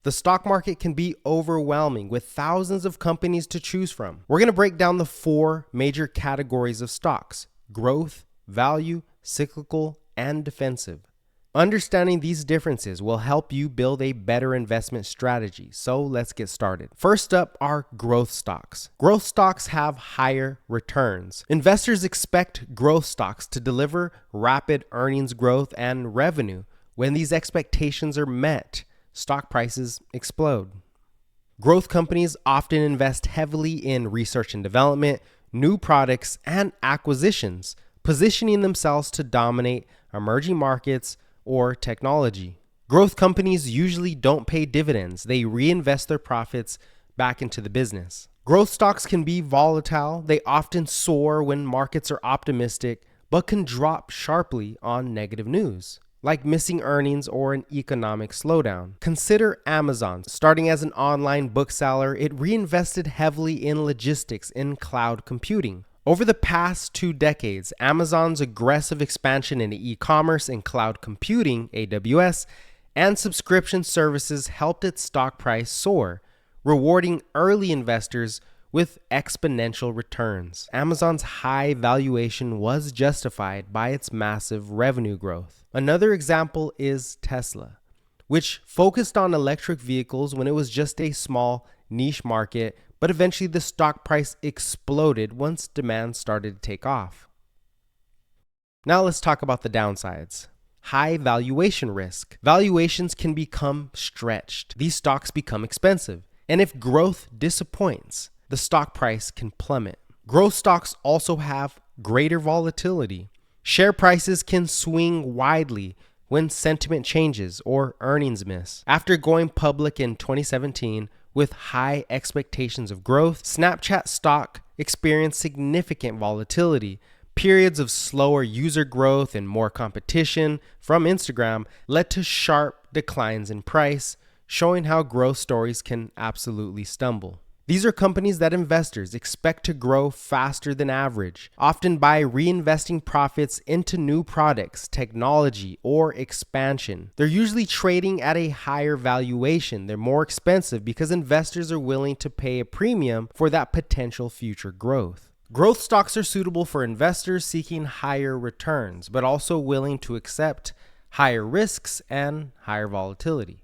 The stock market can be overwhelming with thousands of companies to choose from. We're going to break down the 4 major categories of stocks: growth, value, cyclical, and defensive. Understanding these differences will help you build a better investment strategy. So let's get started. First up are growth stocks. Growth stocks have higher returns. Investors expect growth stocks to deliver rapid earnings growth and revenue. When these expectations are met, stock prices explode. Growth companies often invest heavily in research and development, new products, and acquisitions, positioning themselves to dominate emerging markets or technology. Growth companies usually don't pay dividends. They reinvest their profits back into the business. Growth stocks can be volatile. They often soar when markets are optimistic, but can drop sharply on negative news, like missing earnings or an economic slowdown. Consider Amazon. Starting as an online bookseller, it reinvested heavily in logistics and cloud computing. Over the past 2 decades, Amazon's aggressive expansion into e-commerce and cloud computing, AWS, and subscription services helped its stock price soar, rewarding early investors with exponential returns. Amazon's high valuation was justified by its massive revenue growth. Another example is Tesla, which focused on electric vehicles when it was just a small niche market, but eventually the stock price exploded once demand started to take off. Now let's talk about the downsides. High valuation risk. Valuations can become stretched. These stocks become expensive. And if growth disappoints, the stock price can plummet. Growth stocks also have greater volatility. Share prices can swing widely when sentiment changes or earnings miss. After going public in 2017 with high expectations of growth, Snapchat stock experienced significant volatility. Periods of slower user growth and more competition from Instagram led to sharp declines in price, showing how growth stories can absolutely stumble. These are companies that investors expect to grow faster than average, often by reinvesting profits into new products, technology, or expansion. They're usually trading at a higher valuation. They're more expensive because investors are willing to pay a premium for that potential future growth. Growth stocks are suitable for investors seeking higher returns, but also willing to accept higher risks and higher volatility.